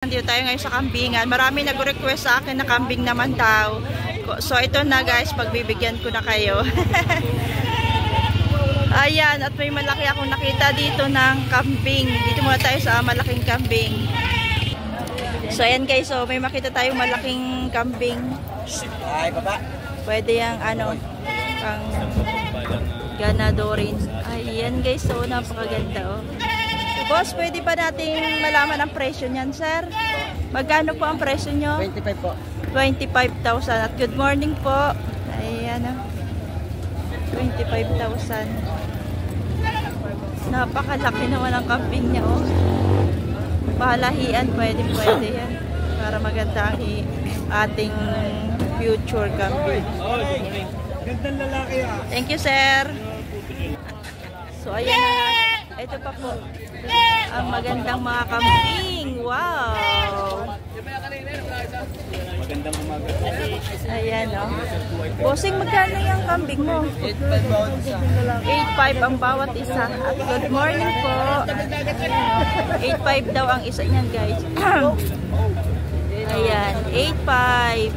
Nandito tayo ngayon sa kambingan. Marami nag-request sa akin na kambing naman daw. So ito na guys, pagbibigyan ko na kayo. Ayan, at may malaki akong nakita dito ng kambing. Dito muna tayo sa malaking kambing. So ayan guys, so may makita tayong malaking kambing. Ay, baba. Pwede yung ano, pang ganado rin. Ayan guys, so napakaganda oh. Boss, pwede ba nating malaman ang presyo niyan, sir? Magkano po ang presyo nyo? 25 po. 25,000. At good morning po. Ayan o. 25,000. Napakalaki naman ang kambing niya oh. Palahian, pwede yan. Para maganda ang ating future kambing. Gandang lalaki ah. Thank you, sir. So, ayan na. Ito pa po. Ang magandang mga kambing. Wow! Magandang umaga. Ayan, oh. Bossing, magkano yung kambing mo? 8.5 ang bawat isa. At good morning po. 8.5 daw ang isa niyan, guys. Ayan, 8.5.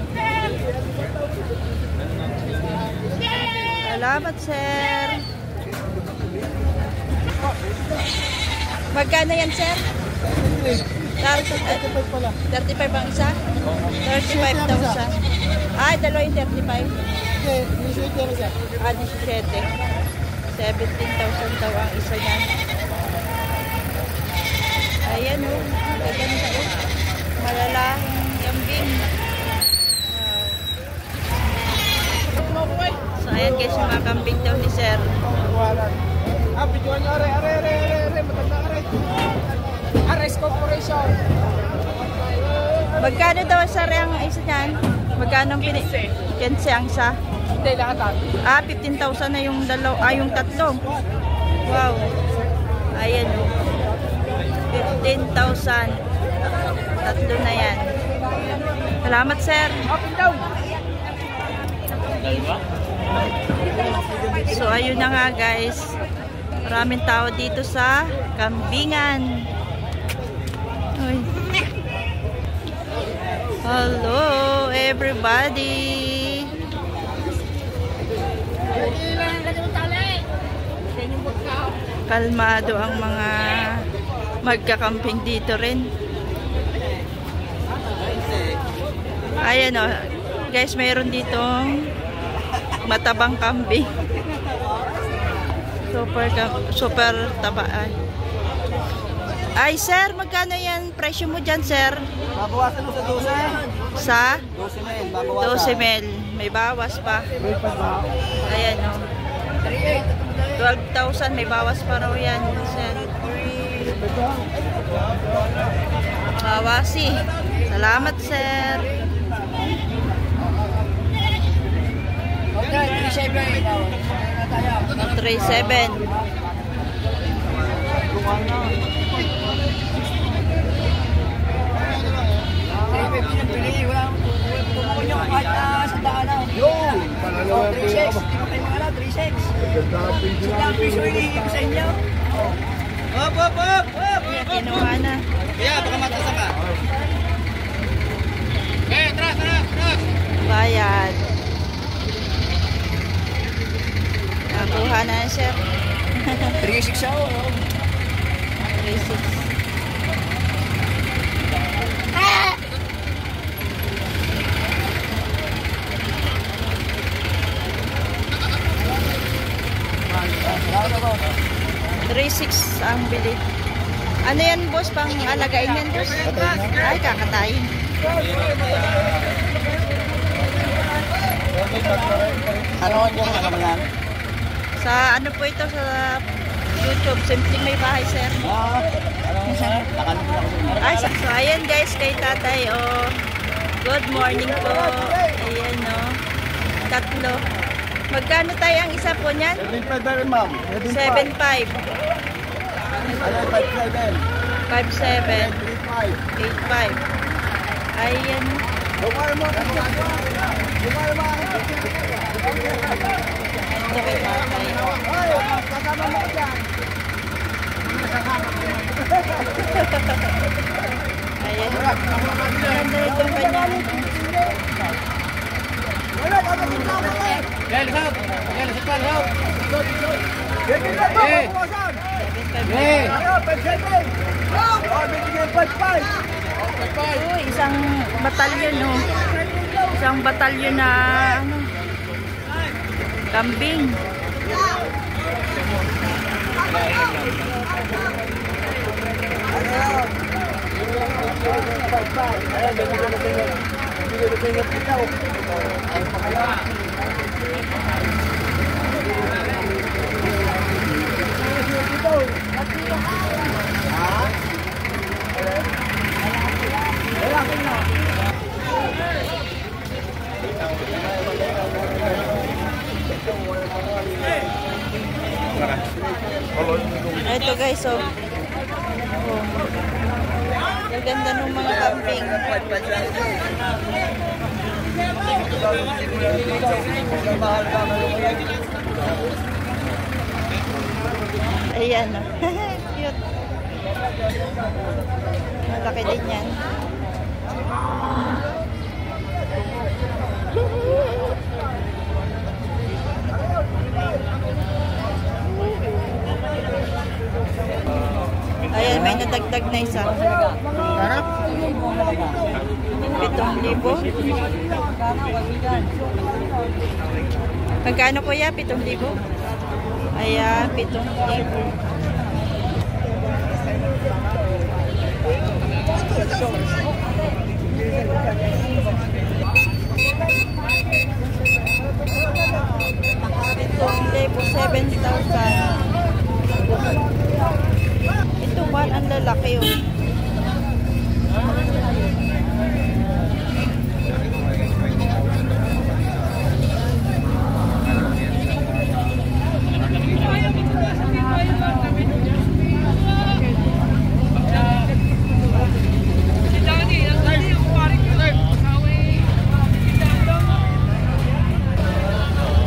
Salamat, sir. Magkano yan, sir? 35 pala. 35 ang isa? 35,000. Ay, dalawa yung 35. 17. Ah, 17. 17,000 daw ang isa niyan. Ayan o. Maganda o. Malalahing kambing. Wow. So, ayan guys, yung mga kambing daw ni sir. Ah, videoan nyo, are, matanda, are. Ares Corporation. Magkano daw sir ang isa niyan? Magkano ang pinipinse ang isa? Hindi, lahat. Ah, 15,000 na yung yung tatlo. Wow. Ayan o. 15,000. Tatlo na yan. Salamat sir. Up and down. So ayun na nga guys. Maraming tao dito sa kambingan. Uy. Hello everybody. Kalmado ang mga magkakamping dito rin. Ayan o. Guys, mayroon ditong matabang kambing. Super tabaan. Ay, sir, magkano yan presyo mo dyan, sir? Babawasan mo sa 12. Sa? 12 mil, babawasan. 12 mil. May bawas pa. Ayan, o. 12,000. May bawas pa raw yan, sir. Bawasi. Salamat, sir. Okay, 37. Kinuha na. Kaya, baka matasa ka. Tras. Bayad. Nakuha na sir. 3.6 siya o. 3.6. Ang bili. Ano yan boss? Pang alagain yan boss? Ay, kakatayin. Ano yung ano yan? Sa ano po ito sa YouTube, Simpleng May Bahay, sir. Ay, so ayan guys, kay tatay, oh. Good morning po. Ayan, oh. Tatlo. Magkano tayo ang isa po niyan? 7.5 na rin, ma'am. 7.5. 5.7. 8.5. Ayan. Ayan. Ganda ito kanya. Isang batalyon, no? Isang batalyon na ano, kambing. Ito guys, oh. Ang ganda ng mga kambing. Ayan, oh. Cute. Malaki din yan. Ayan, may nadagdag na isa. 7,000. Magkano po ya? 7,000? Ayan, 7,000. Ito, 7,000. Ito man, ang lalaki yun.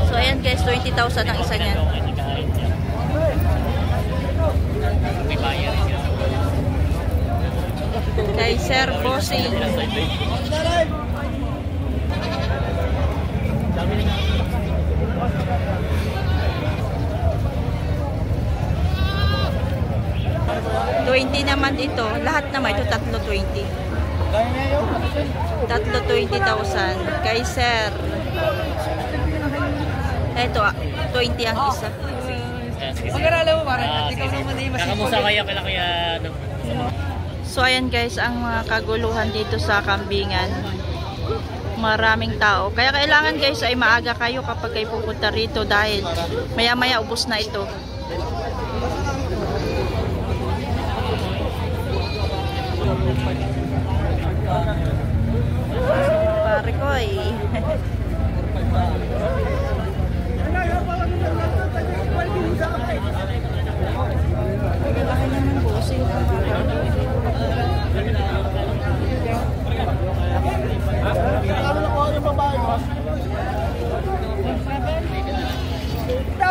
So ayan guys, 20,000 ang isa niyan. Kay Sir Bossing. $20 naman ito. Lahat naman ito, tatlo 20. Tatlo 20,000. Kay Sir. Ito, 20 ang isa. Pag-aralan mo parang ikaw naman ay mas nakamusta kaya So ayan guys, ang mga kaguluhan dito sa kambingan. Maraming tao. Kaya kailangan guys ay maaga kayo kapag kayo pupunta rito dahil maya-maya ubos na ito. Pare ko eh. Laki naman Bossing.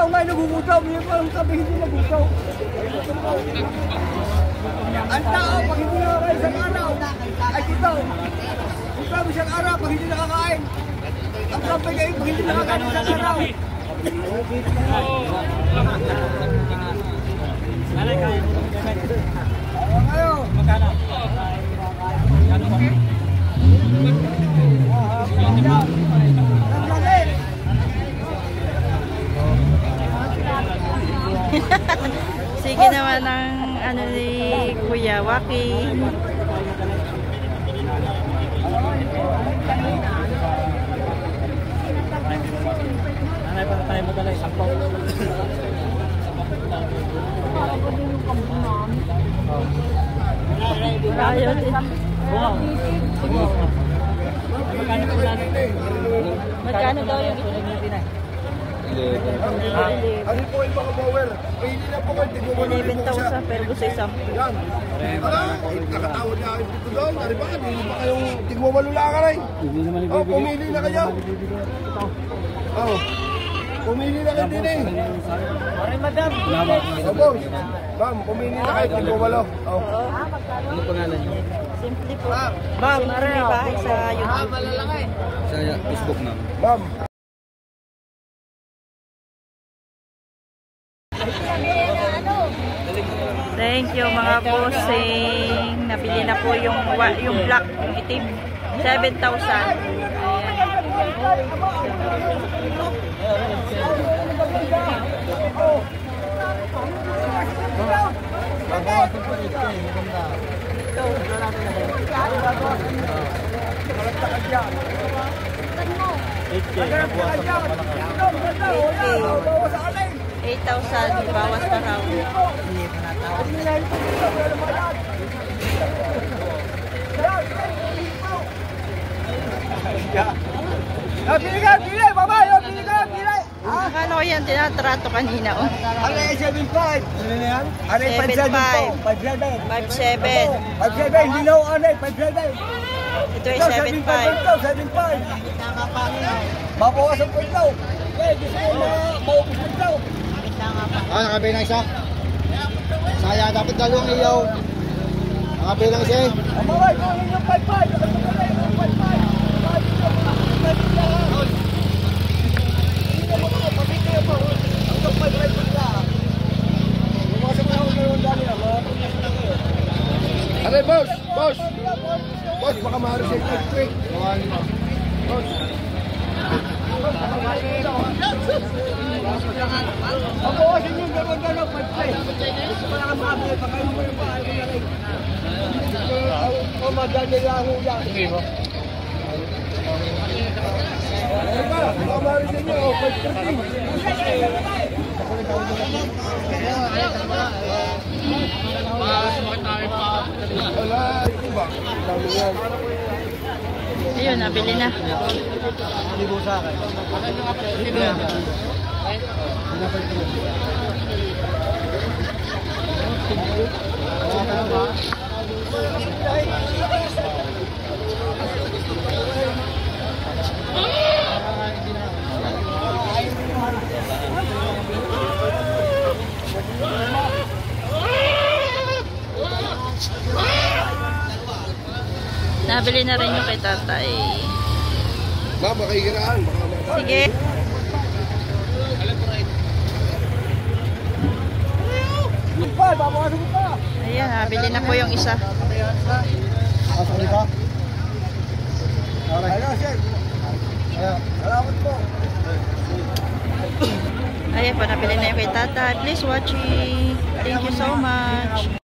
tao nga nagugutom, yung parang sabi hindi nagugutom. Ang tao, pag hindi nakakain isang araw, ay gutom. Kung sabi isang araw, pag hindi nakakain, ang sabi kayo, pag hindi nakakain isang araw. Magkano? Sige naman ang ano ni Kuya Waki. Nanay pa tayo mo dala isang pao. Ayaw din. Wow. Magkano daw yung ito? Ano po yung mga power? Hindi na po kayo tigumulong mo siya. 11,000 pero gusto isang. Yan. Nakatawad na kayo dito doon. Dari ba? Hindi pa kayong tigumulong ka rin. Oh, pumili na kayo. Oh. Pumili na kayo din eh. Maraming madam. Oh, boss. Ma'am, pumili na kayo. Tigumulong. Oh. Ano pangalan niyo? Si Simple po. Ma'am, Simple may bahay sa YouTube. Sa Facebook, ma'am. Ma'am. Thank you mga bossing. Nabili na po yung black, yung itim. 7,000. Ayan. 8,000, bawas pa raw. Pili, babae, pili. Akala ko yan, tinatrato kanina. Oh. Ano yung 7.5? Ano na yan? Ano yung 7.5. 5.7. 5.7, hindi na ako ano eh, 5.7. Ito ay 7.5. 7.5. Babawasan po ito. Eh, gusto ko maubos po ito. Nakabay na isa. Saya dapat dalawang ilaw. Nakabay lang isa eh. Amaway, kung yun yung 5.5. Aray, boss! Boss, baka ma-receive na quick. Boss. Mabawasin yung gano'n, 5.5. Gusto ko lang ang makabili, baka mo yung bahay ko na rin. O maganda lang ho yan. Sige mo. Baka ma-receive nyo, 5.30. Wala, ito ba? Dami yan. Ayun, nabili na. Libo sa akin. Nabili na rin yung kay tatay. Ma'am, makikiraan. Sige. Ayan, nabili na po yung isa. Asa dito? Hello, sir. Salamat po. Ayan po, nabili na yung kay tatay. Please watching. Thank you so much.